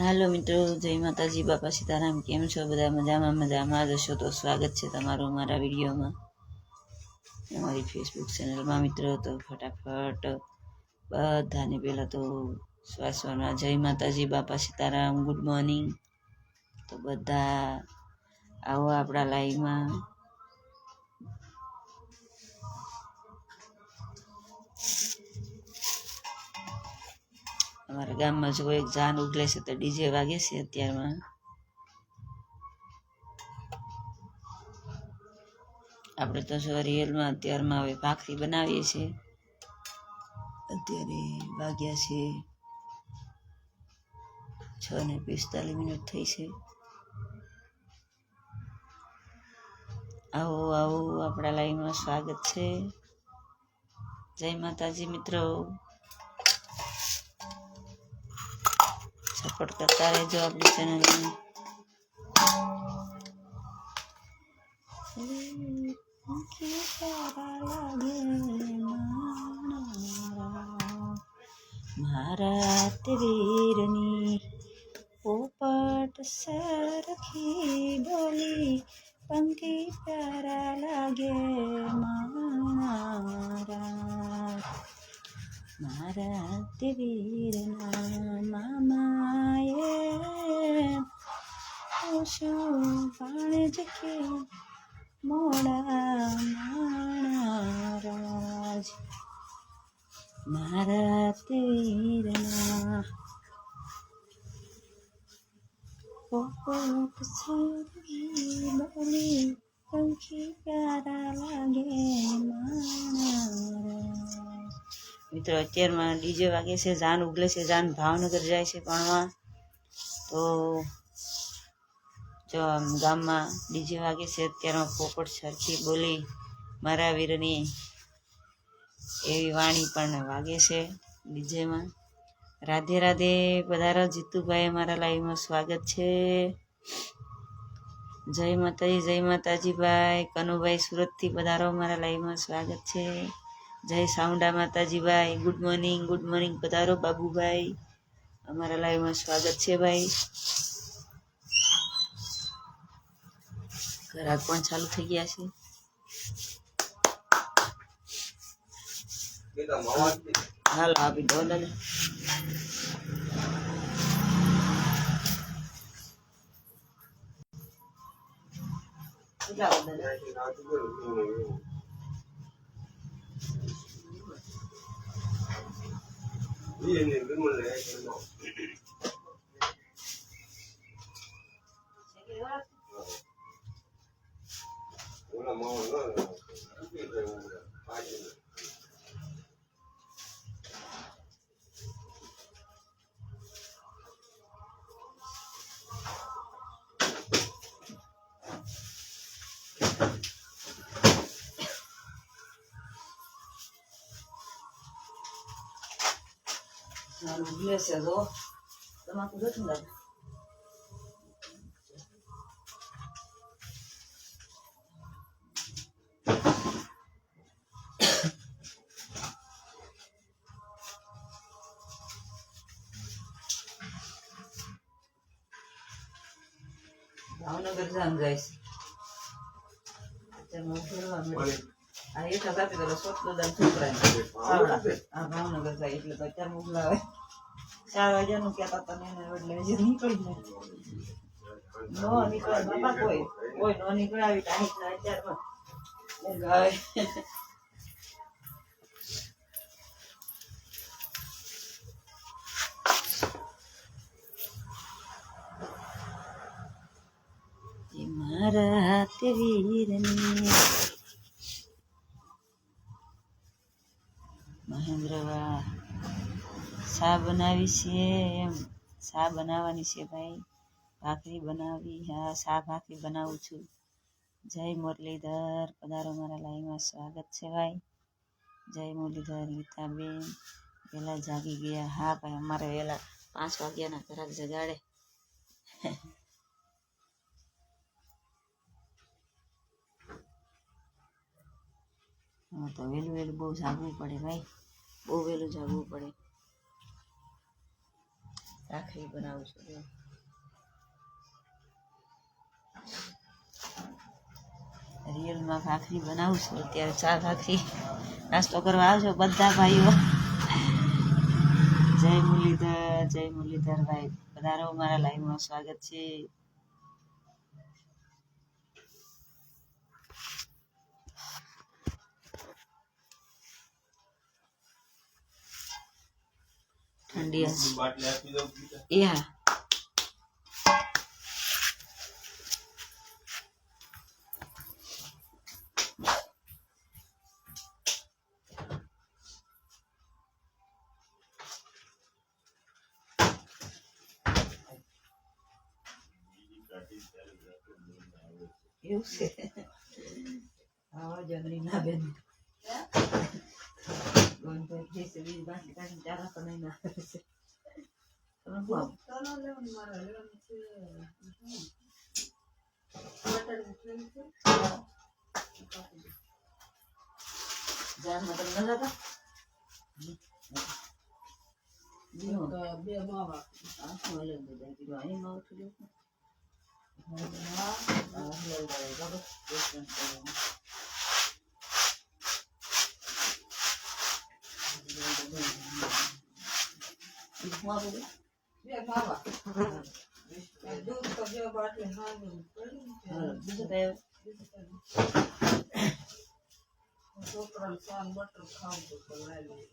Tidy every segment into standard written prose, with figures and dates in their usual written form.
હાલો મિત્રો, જય માતાજી, બાપા સીતારામ. કેમ છો બધા? મજામાં જશો તો સ્વાગત છે તમારું અમારા વિડીયોમાં, અમારી ફેસબુક ચેનલમાં. મિત્રો તો ફટાફટ બધાને પહેલાં તો શ્વાસમાં જય માતાજી, બાપા સીતારામ, ગુડ મોર્નિંગ. તો બધા આવો આપણા લાઈવમાં. અમારા ગામમાં જો એક જાન ઉગલે છે તો ડીજે વાગે છે અત્યારમાં. આપણે તો જો રિયલમાં અત્યારમાં હવે ભાખરી બનાવીએ છીએ. અત્યારે વાગ્યા છે 6:45 થઈ છે. આવો આવો આપણા લાઈવમાં સ્વાગત છે. જય માતાજી મિત્રો, સપોર્ટ કરતા રહેજો આપણી ચેનલને. મારા વીરની પોપટ સરખી બોલી, પંખી પ્યારા લાગે મારા વીરના મામાએ શું પાણે જ કે મોડા માણારાજ મારા વીરના પોપટ સરખી બોલી, પંખી પ્યારા લાગે માણારાજ. મિત્રો અત્યારમાં ડીજે વાગે છે, જાન ઉગલે છે. જાન ભાવનગર જાય છે ભણવા. તો જો ગામમાં ડીજે વાગે છે અત્યારમાં પોપટ સરખી બોલી મારા વીરની એવી વાણી પણ વાગે છે ડીજેમાં. રાધે રાધે, પધારો જીતુભાઈ, અમારા લાઈવમાં સ્વાગત છે. જય માતાજી ભાઈ. કનુભાઈ સુરતથી પધારો, અમારા લાઈવમાં સ્વાગત છે. જય સાઉન્ડા માતાજીભાઈ, ગુડ મોર્નિંગ પધારો. બાબુભાઈ, અમારા લાઈવમાં સ્વાગત છે ભાઈ. ઘરાક પણ ચાલુ થઈ ગયા છે. હાલો આપી દો દાદા. ઉગલે છે તો તમાકુ જોતું દાદા. ભાવનગર જામ જાય છે. આ એક આપી દો સોટલો દામ છોકરા. આ ભાવનગર જાય એટલે તો અત્યારે મોકલાવે. 4 વાગ્યાનું કહેતા હતા ને એટલે હજી નીકળી નો નીકળે બાપા. કોઈ નો નીકળાવી ટાઈટ ના અત્યારમાં ઊંઘ આવે. મારા વીરની મહેન્દ્રવા શા બનાવી છે? એમ શા બનાવવાની છે ભાઈ. ભાખરી બનાવી. હા, શા ભાખરી બનાવું છું. જય મુરલીધર, પધારો, મારા લાઈવમાં સ્વાગત છે ભાઈ. જય મુરલીધર. ગીતાબેન વહેલા જાગી ગયા. હા ભાઈ, અમારે વહેલા 5 વાગ્યાના ઘરાક જગાડે. હા તો વહેલું બહુ જાગવું પડે ભાઈ, બહુ વહેલું જાગવું પડે. ભાખરી બનાવું છું. રિયલમાં ભાખરી બનાવું છું અત્યારે. ચા ભાખરી નાસ્તો કરવા આવજો બધા ભાઈઓ. જય મુરલીધર ભાઈ, પધારો, મારા લાઈવમાં સ્વાગત છે. ઠંડી એ હા એવું છે. આવો જંગલી ના બેન બે માવા દૂધ તો બે બાટલી છોકરાને સાન બટર ખાવું તો ખવડાવી.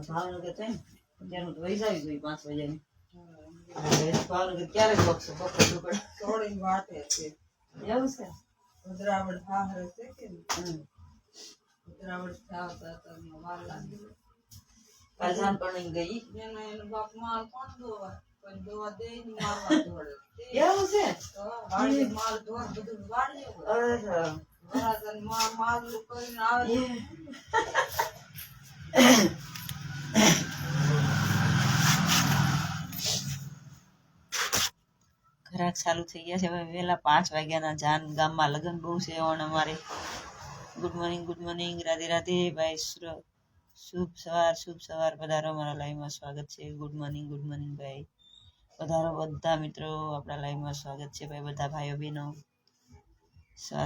ભાવનગર છે ને તો વહી જાય 5 વાગ્યાની. ભાવનગર ક્યારે પકડશે થોડી વાટે છે. એવું છે. ઉદરાવડ હારે છે કે ઉદરાવડ આવતા વાર લાગી. કાજાન પણ ગઈ એનો બાપ માલ કોણ દોવા પણ દોવા દે ને મારવા દોડે. એવું છે. વાડી માલ દોવા બધું વાડી. વરાજન માલ કરીને આવે. ઘરાક ચાલુ થઈ ગયા છે હવે વહેલા 5 વાગ્યાના. જાન ગામમાં લગ્ન બહુ છે અમારે. ગુડ મોર્નિંગ રાધે રાધે ભાઈ. શુભ સવાર પધારો, મારા લાઈવમાં સ્વાગત છે. ગુડ મોર્નિંગ ભાઈ, પધારો બધા મિત્રો, આપણા લાઈવમાં સ્વાગત છે ભાઈ. બધા ભાઈઓ બહેનો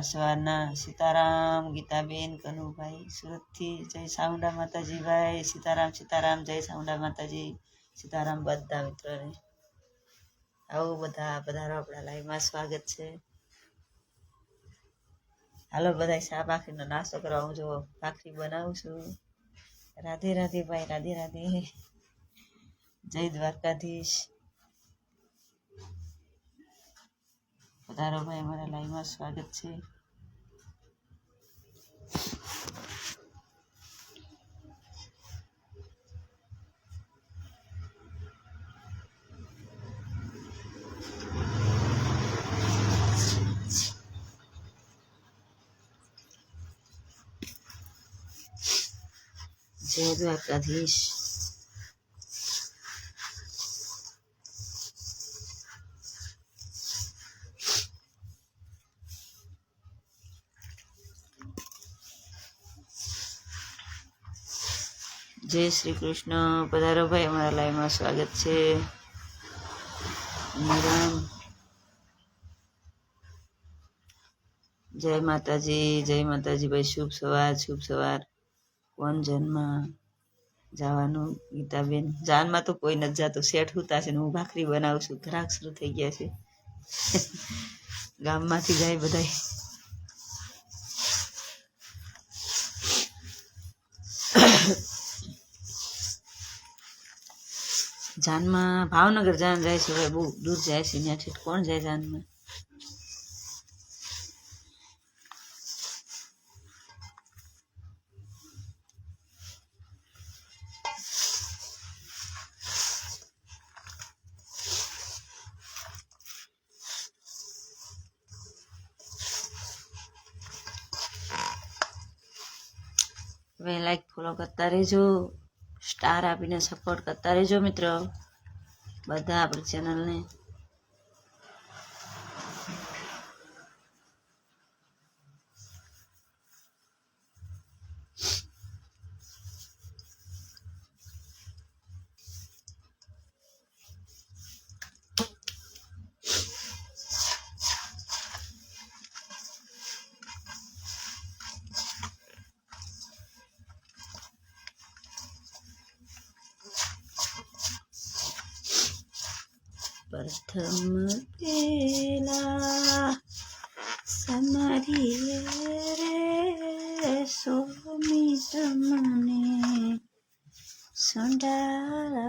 સવારના સીતારામ, ગીતાબેન, કનુભાઈ સુરતથી, જય સાઉન્ડા માતાજી ભાઈ. સીતારામ, જય સાઉન્ડા માતાજી, સીતારામ બધા મિત્રોને. આવો બધા પધારો, આપણા લાઈવમાં સ્વાગત છે. હાલો બધા ચા ભાખરીનો નાસ્તો કરવા. હું જો ભાખરી બનાવું છું. રાધે રાધે ભાઈ, રાધે રાધે. જય દ્વારકાધીશ. પધારો ભાઈ, અમારા લાઈવમાં સ્વાગત છે. જય દ્વારકાધીશ. જય શ્રી કૃષ્ણ. પધારો ભાઈ, અમારા લાઈવમાં સ્વાગત છે. રામ, જય માતાજી ભાઈ. શુભ સવાર. કોણ જન્મમાં જવાનું? ગીતાબેન, જાનમાં તો કોઈ નથી જતું. શેઠ હુતા છે ને હું ભાખરી બનાવું છું. ગ્રાહક શરૂ થઈ ગયા છે. ગામમાંથી જાય બધા. જાનમાં ભાવનગર જાન જાય છે ભાઈ, બહુ દૂર જાય છે. ત્યાંથી કોણ જાય જાનમાં? હવે લાઈક ફોલો કરતા રહેજો, સ્ટાર આપીને સપોર્ટ કરતા રહેજો મિત્રો. બધા આપણી ચેનલને પ્રથમ પેલા સમારી રે સોમી તમને સંડાળા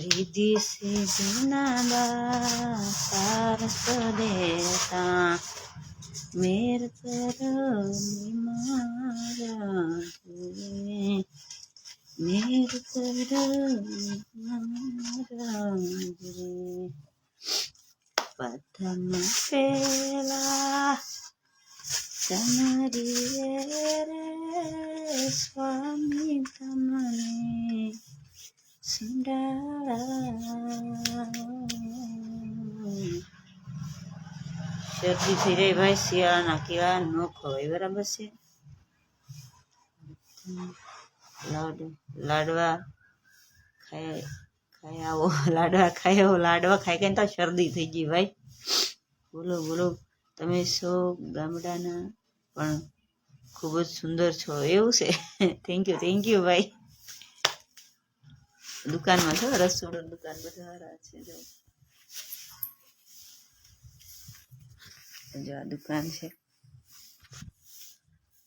રીધિ સિદ્ધના સારસ દેતા મેર કરો મારા મેર કરો મારા પ્રથમ પેલા સમારી રે સ્વામી તમને શરદી થઈ રહી ભાઈ, શિયાળાના કેળા ન ખવાય, બરાબર છે. લાડવા ખાઈ આવો, લાડવા ખાઈ આવો, લાડવા ખાઈ ખાઈને તો શરદી થઈ ગઈ ભાઈ. બોલો બોલો, તમે સૌ ગામડાના પણ ખૂબ જ સુંદર છો, એવું છે. થેન્ક યુ ભાઈ. દુકાનમાં છો, રસોડું દુકાન બધા છે. જો આ દુકાન છે,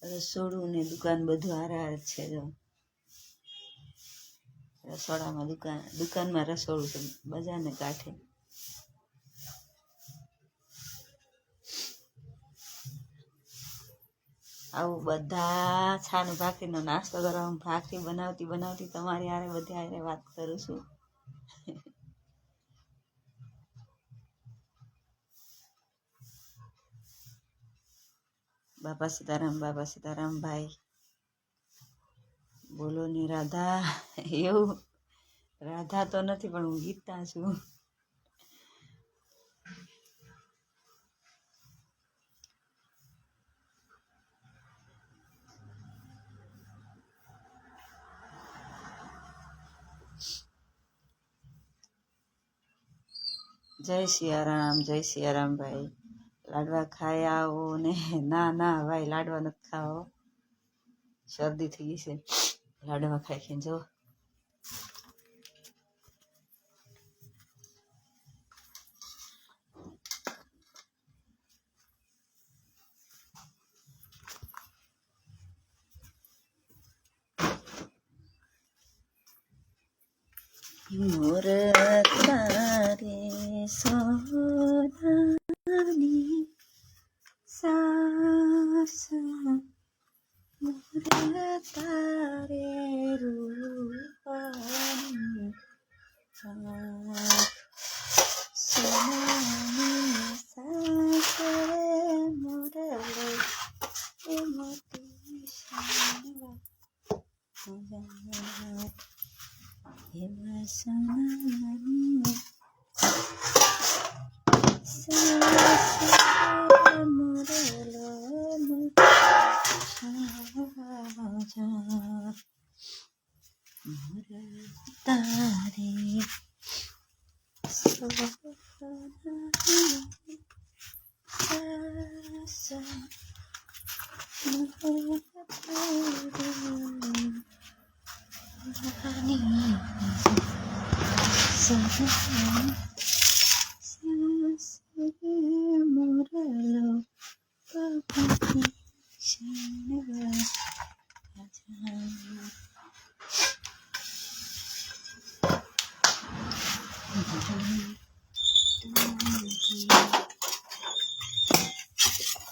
રસોડું ને દુકાન બધું હારા છે. જો રસોડામાં દુકાનમાં રસોડું છે, બજારને કાંઠે. આવું બધા છાનું ભાખરીનો નાસ્તો કરવા, ભાખરી બનાવતી તમારી હારે બધી હારે વાત કરું છું. બાપા સીતારામ ભાઈ. બોલો ની રાધા. એવું રાધા તો નથી, પણ હું ગીતા છું. જય સિયારામ ભાઈ. લાડવા ખાઈ આવો ને. ના ભાઈ, લાડવા નથી ખાવો, શરદી થઈ ગઈ છે. લાડવા ખાઈને જો મોર તારે સોનાની સાસ, મોર તારે રૂપાની સોનાની સાસ, મોરલો એ મોતી શાનવા એવા સોનાની સાસ, મોરલો મોર તારે સોનાની સાસ,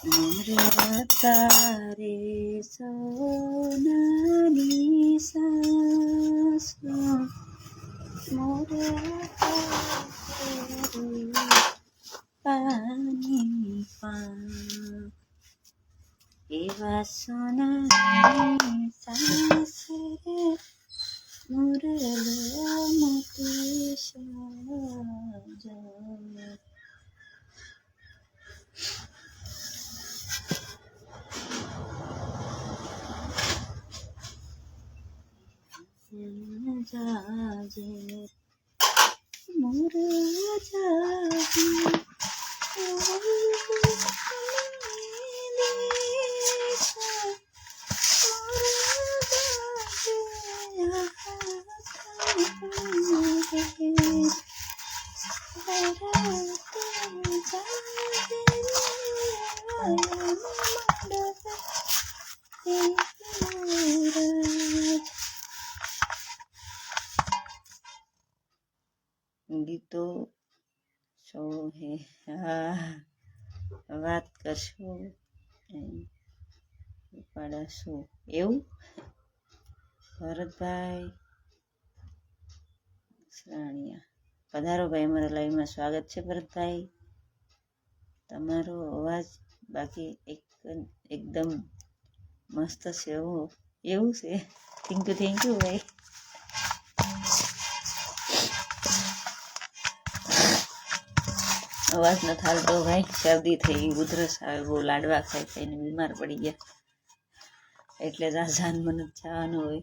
મોર તારે સોનાની સાસ, મોર પાણી એવા સોનાની સાસ રે મુરલો મોતી સાજા જાજે મોર જાજે ગીતો સો હે વાત કરશો ઉપાડાશું એવું ભરતભાઈ શ્રાણિયા પધારો ભાઈ અમારા લાઈવમાં સ્વાગત છે ભરતભાઈ તમારો અવાજ બાકી એકદમ મસ્ત છે એવું છે થેન્ક યુ ભાઈ અવાજ ન થાલતો ભાઈ શરદી થઈ ઉધરસ આવે બહુ લાડવા ખાઈને બીમાર પડી ગયા એટલે જાન મને ચાનું હોય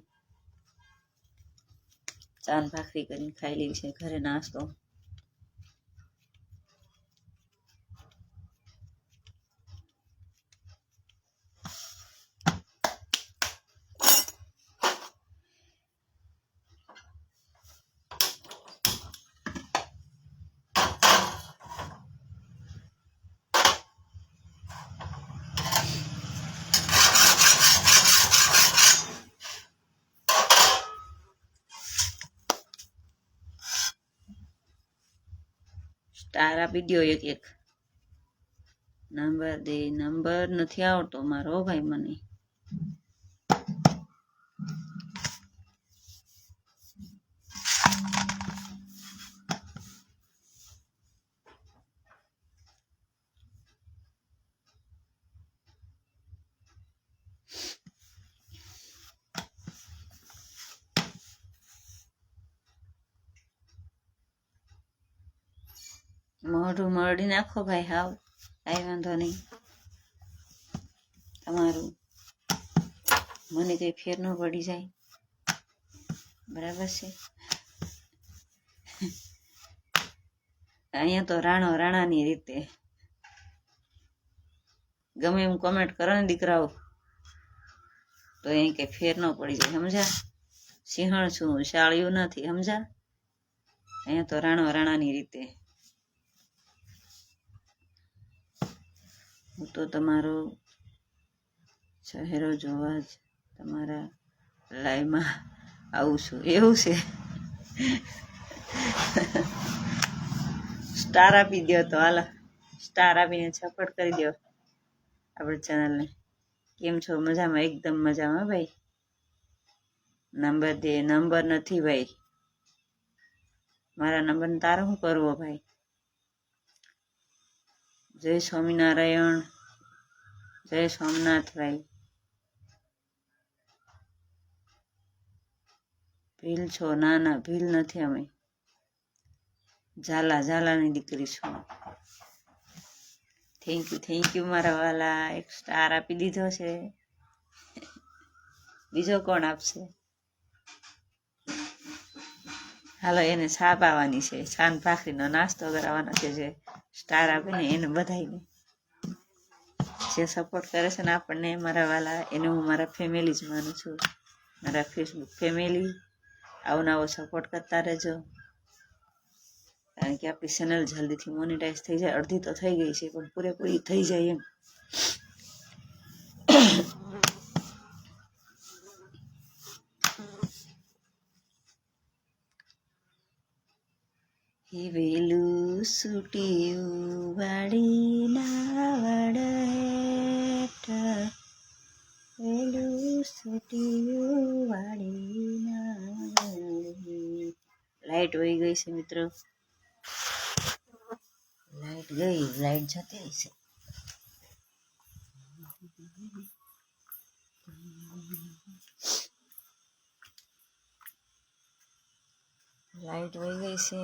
ચાન ભાખરી કરીને ખાઈ લેવી છે ઘરે નાસ્તો સ્ટાર આપી દો એક નંબર દે નંબર નથી આવતો મારો ભાઈ મને મોઢું મરડી નાખો ભાઈ હાવ કાંઈ વાંધો નહીં તમારું મને કઈ ફેર ન પડી જાય બરાબર છે અહીંયા તો રાણાની રીતે ગમે એમ કોમેન્ટ કરો ને દીકરાઓ તો અહીં કઈ ફેર ન પડી જાય સમજા સિંહણ છું શાળિયું નથી સમજા અહીંયા તો રાણાની રીતે હું તો તમારો ચહેરો જોવા જ તમારા લાઈવમાં આવું છું એવું છે સ્ટાર આપી દો તો હાલ સ્ટાર આપીને સપોર્ટ કરી દો આપણી ચેનલને કેમ છો મજામાં એકદમ મજામાં ભાઈ નંબર દે નંબર નથી ભાઈ મારા નંબરને તારે શું કરવો ભાઈ જય સ્વામિનારાયણ જય સોમનાથ ભાઈ ભીલ છો ના ભીલ નથી અમે ઝાલાની દીકરી છું થેન્ક યુ મારા વાલા એક સ્ટાર આપી દીધો છે બીજો કોણ આપશે હાલો એને છાપ આવવાની છે છાન ભાખરીનો નાસ્તો કરાવવાનો છે જે સ્ટાર આપે ને એને બધાઈને જે સપોર્ટ કરે છે ને આપણને મારા વાલા એને હું મારા ફેમિલી જ માનું છું મારા ફેસબુક ફેમિલી આવો સપોર્ટ કરતા રહેજો કારણ કે આપણી ચેનલ જલ્દીથી મોનેટાઈઝ થઈ જાય અડધી તો થઈ ગઈ છે પણ પૂરેપૂરી થઈ જાય એમ હે વેલું સુટિયું વાળી ના વડેટ વેલું સુટિયું વાળી ના લાઈટ વહી ગઈ છે મિત્રો લાઈટ જતી રહી છે લાઈટ વહી ગઈ છે.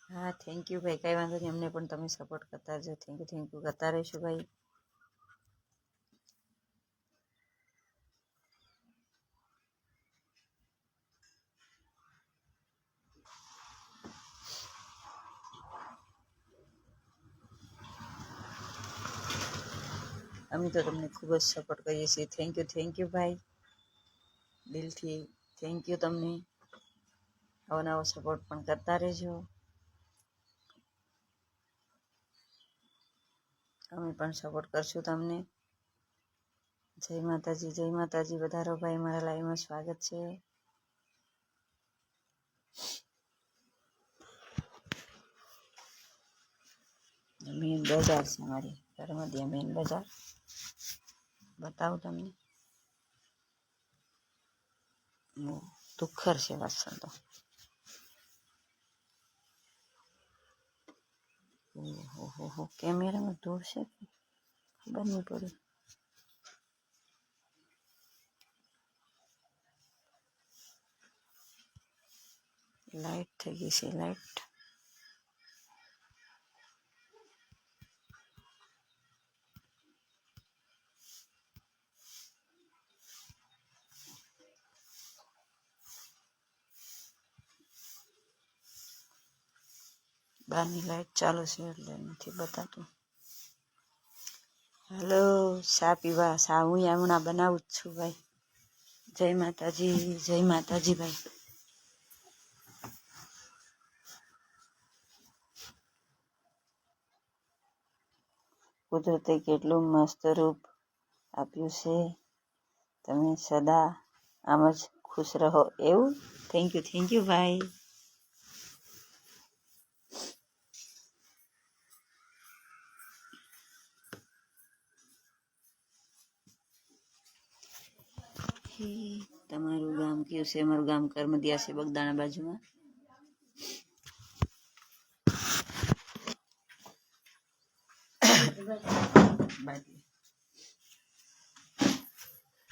હા થેન્ક યુ ભાઈ, કાંઈ વાંધો નહીં, અમને પણ તમે સપોર્ટ કરતા રહેજો. થેન્ક યુ કરતા રહીશું ભાઈ. અમે તો તમને ખૂબ જ સપોર્ટ કરીએ છીએ. થેન્ક યુ ભાઈ, દિલથી થેન્ક યુ તમને. આવો નવો સપોર્ટ પણ કરતા રહેજો. અમે પણ સપોર્ટ કરશું તમને. જય માતાજી, વધારો ભાઈ, મારા લાઈવમાં સ્વાગત છે. મેન બજાર છે અમારી ધર્મદિયા મેન બજાર, બતાવું તમને. દુખર છે વાસણ તો. ઓહો કેમેરામાં ધૂળ છે, ખબર નહીં પડી. લાઈટ થઈ ગઈ છે, લાઈટ. બહારની લાઈટ ચાલુ છે એટલે નથી બતાતું. હલો, ચા પીવા. ચા હું હમણાં બનાવું જ છું ભાઈ. જય માતાજી ભાઈ. કુદરતે કેટલું મસ્ત રૂપ આપ્યું છે. તમે સદા આમ જ ખુશ રહો. એવું થેન્ક યુ ભાઈ. તમારું ગામ કયું છે? અમારું ગામ કરમદિયા છે, બગદાણા બાજુમાં.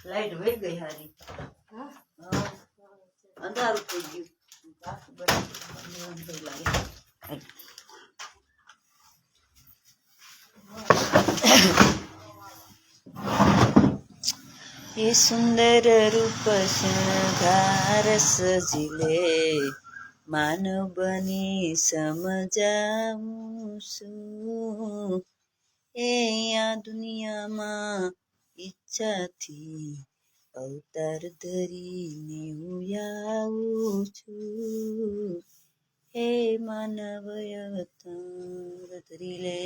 લાઈટ વહી ગઈ હારી. અંધારું થઈ ગયું. એ સુંદર રૂપ શણગાર સજીલે, માનવ બની સમજાવું છું. એ આ દુનિયામાં ઈચ્છાથી અવતાર ધરીને હું આવું છું. હે માનવ અવતાર ધરી લે.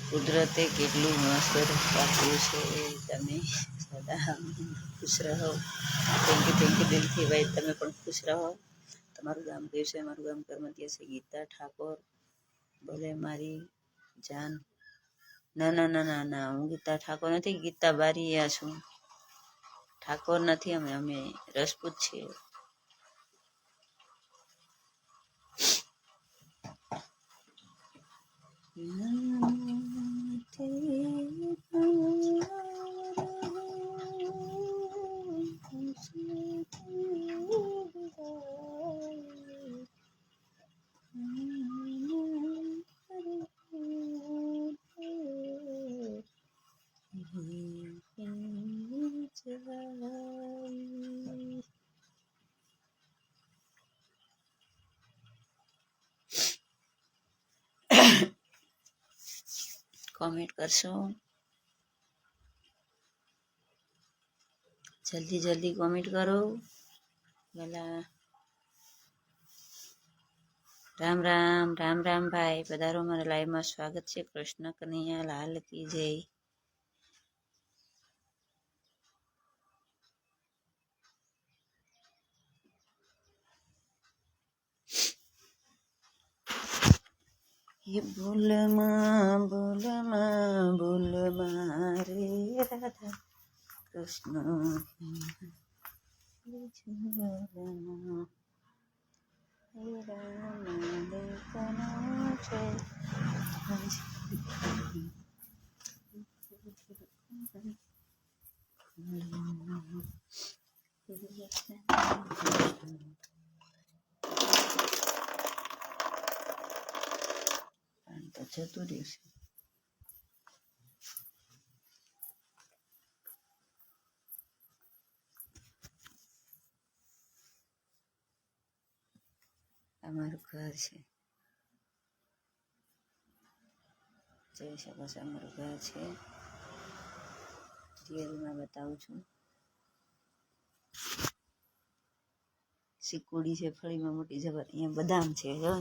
કુદરતે કેટલું મસ્ત આપ્યું છે. તમે સદા ખુશ રહો. થેન્ક યુ દિલથી ભાઈ. તમે પણ ખુશ રહો. તમારું ગામ કયું છે? મારું ગામ કરમદિયા છે. ગીતા ઠાકોર બોલે મારી જાન. ના, હું ગીતા ઠાકોર નથી, ગીતા બારીયા છું. ઠાકોર નથી અમે રજપૂત છીએ. કોમેન્ટ કરશો, જલ્દી કોમેન્ટ કરો. ભલા રામ ભાઈ, પધારો. મારા લાઈવમાં સ્વાગત છે. કૃષ્ણ કનૈયા લાલ કી જય. એ બોલમાં રે રાધા કૃષ્ણ. તો જતું રહેશે. અમારું ઘર છે, જોઈ શકો છો અમારું ઘર છે. રિયલમાં બતાવું છું. સિકોડી છે ફળીમાં મોટી જબર. અહીંયા બદામ છે, જો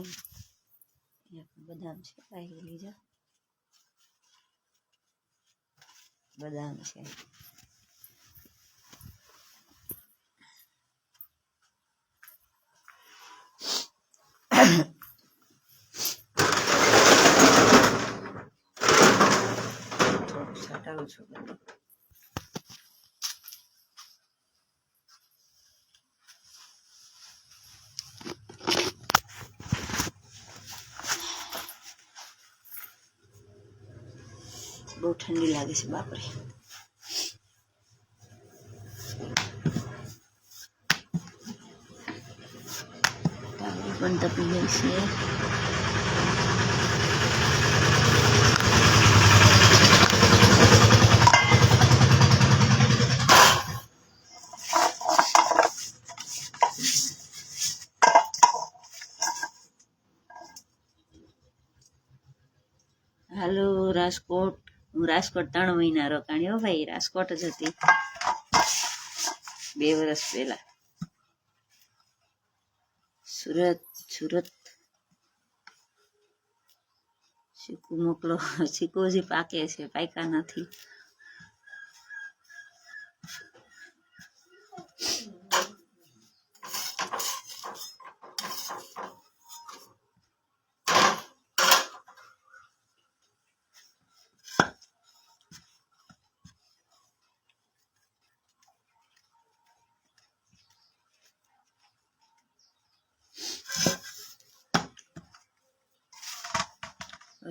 અહીંયા બદામ છે, પાકેલી જો બદામ છે. છટાવું છું બધું. બહુ ઠંડી લાગે છે બાપરે. તાળી પણ તપી ગઈ છે. હાલો રાજકોટ. હું રાજકોટ 3 મહિના રોકાણી હો ભાઈ. રાજકોટ જ હતી 2 વર્ષ પહેલા. સુરત ચીકુ મોકલો. ચીકુ હજી પાકે છે, પાક્યા નથી.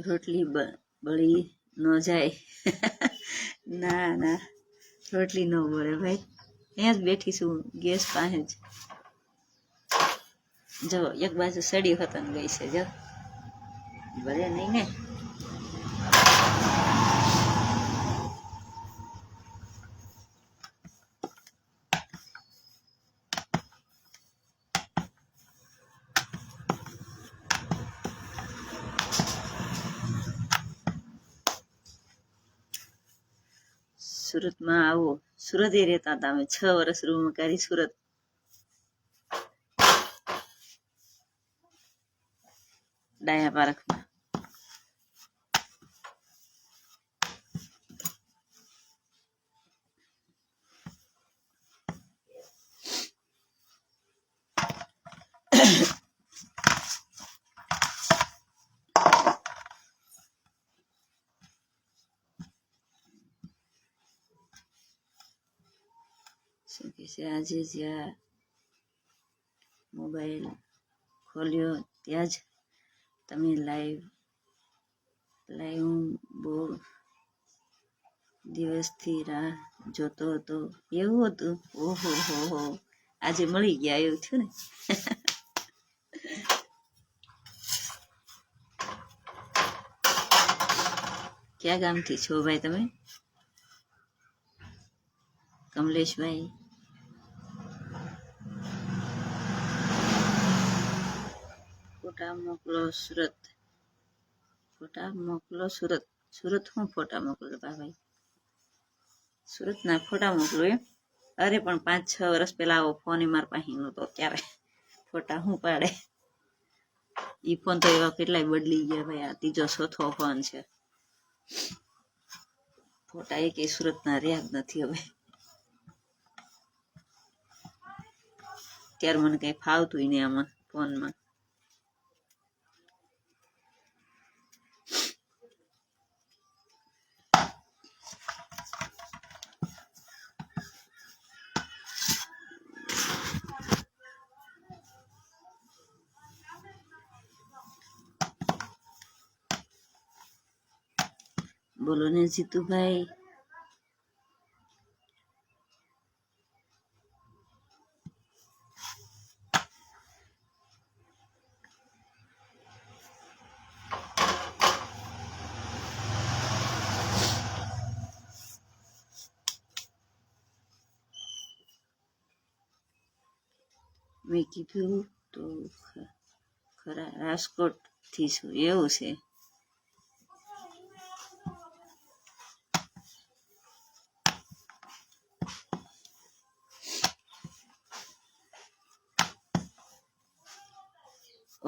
રોટલી બળી ન જાય. ના ના, રોટલી ન બળે ભાઈ. અહીંયા જ બેઠી છું ગેસ પાસે જ. જો એક બાજુ સડી હોતન ગઈ છે, જો બળે નહીં ને. સુરતમાં આવો. સુરત એ રહેતા હતા અમે. 6 વર્ષ રૂમ કરી સુરત. ડાયા પાર્કમાં. શું કે છે, આજે જ્યાં મોબાઈલ ખોલ્યો ત્યાં જ તમે લાઈવ હું બહુ દિવસથી રાહ જોતો હતો. એવું હતું? ઓહો હો, આજે મળી ગયા એવું થયું ને. ક્યાં ગામથી છો ભાઈ તમે? કમલેશભાઈ. ફોટા મોકલો સુરત. ફોટા મોકલો સુરત. સુરત હું ફોટા મોકલો ભાઈ? સુરતના ફોટા મોકલો એમ? અરે પણ 5-6 વર્ષ પહેલા આવો ફોન મારા પાસે નહોતો ત્યારે. ફોટા હું પાડે? ઈ ફોન તો એવા કેટલાય બદલી ગયા ભાઈ. આ 3-4થો ફોન છે. ફોટા એકે સુરતના રહ્યા જ નથી હવે. ત્યારે મને કઈ ફાવતું નહીં આમાં ફોનમાં. બોલો ને જીતુભાઈ. મેં કીધું તો ખરા રાજકોટ થી છું, એવું છે.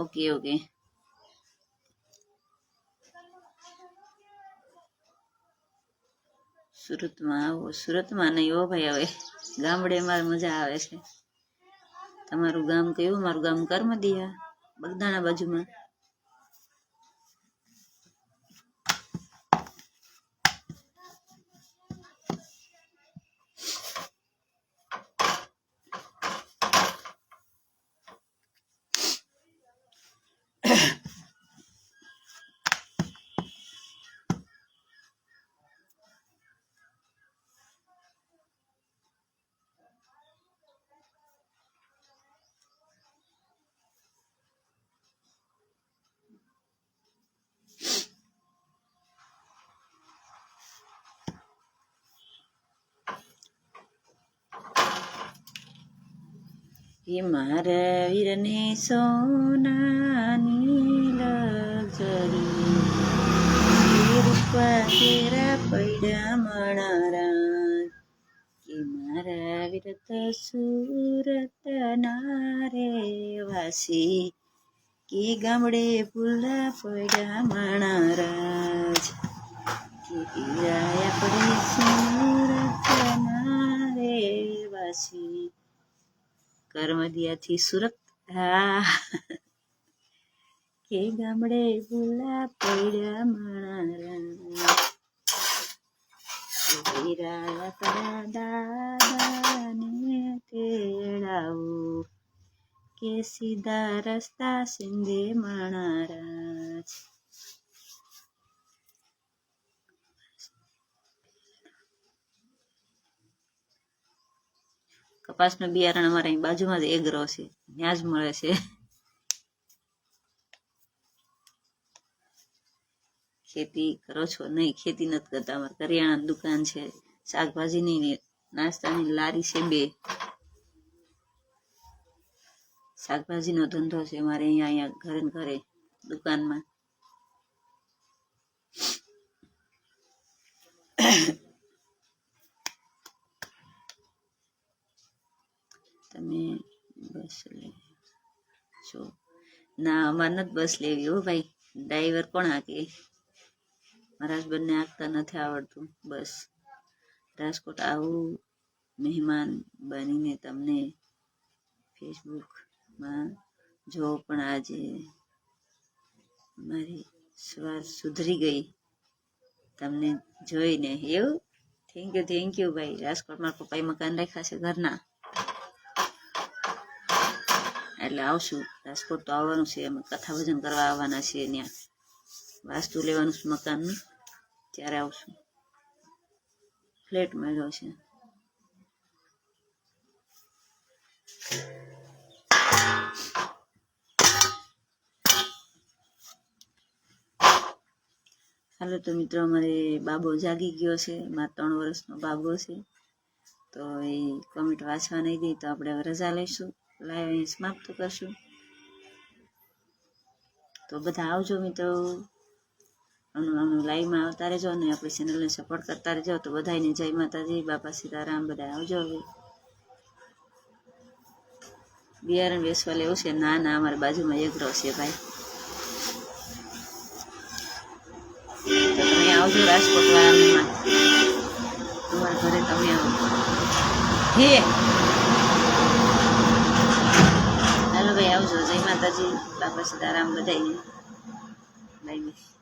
Okay okay. સુરતમાં આવો. સુરતમાં નહીં હો ભાઈ, હવે ગામડે મારે મજા આવે છે. તમારું ગામ કયું? મારું ગામ કરમદિયા, બગદાણા બાજુમાં. કે મારા વીરને સોનાની લગરી, રૂપા તેરા પૈડા મણારા. કે મારા વીર તો સુરત ના રે વાસી, કે ગામડે ભૂલા પૈડા મણારા. કે પીરાયા પડે સુરત ના રે વાસી, કરમદિયાથી સુરત. હા, કે ગામડે ભૂલા પૈડા મારા, પીરાયા પડા દાદાને તેડાવું, કે સીધા રસ્તા સિંધે માણારાજ. કપાસનું બિયારણ અમારે અહીં બાજુમાં જ એગ્રો છે, ત્યાં જ મળે છે. ખેતી કરો છો? નહીં, ખેતી નથી કરતા. અમારે કરિયાણાની દુકાન છે, શાકભાજીની નાસ્તાની લારી છે 2. શાકભાજીનો ધંધો છે અમારે અહીંયા ઘરે ને ઘરે દુકાનમાં. તમે બસ લે છો? ના, અમારે નથી બસ લેવી હો ભાઈ. ડ્રાઈવર કોણ હાકે? મારા હસબન્ડને હાંકતા નથી આવડતું. બસ રાજકોટ આવું મહેમાન બનીને તમને ફેસબુકમાં જો, પણ આજે મારી સવાર સુધરી ગઈ તમને જોઈને. એવું? થેન્ક યુ ભાઈ. રાજકોટમાં પપ્પાએ મકાન રાખ્યા છે ઘરના, એટલે આવશું. રાજકોટ તો આવવાનું છે, અમે કથા ભજન કરવા આવવાના છીએ. ત્યાં વાસ્તુ લેવાનું છે મકાનનું, ત્યારે આવશું. ફ્લેટ મળ્યો છે. હાલો તો મિત્રો, અમારે બાબો જાગી ગયો છે. મારા 3 વર્ષનો બાબો છે, તો એ કોમેન્ટ વાંચવા નહીં દે, તો આપણે રજા લઈશું. લાઈવ અહીં સમાપ્ત કરશું. તો બધા આવજો મિત્રો, લાઈવમાં આવતા રહેજો અને આપણી ચેનલને સપોર્ટ કરતા રહેજો. તો બધાને જય માતાજી, બાપા સીતારામ. બધા આવજો. હવે બિયારણ વેચવા લેવું છે? ના ના, અમારી બાજુમાં એગ્રો છે ભાઈ. તો તમે આવજો રાજકોટ વાળામાં, તમારા ઘરે તમે આવો. હે હાલો ભાઈ, આવજો. જય માતાજી, બાપા સીતારામ બધાને. Bye bye.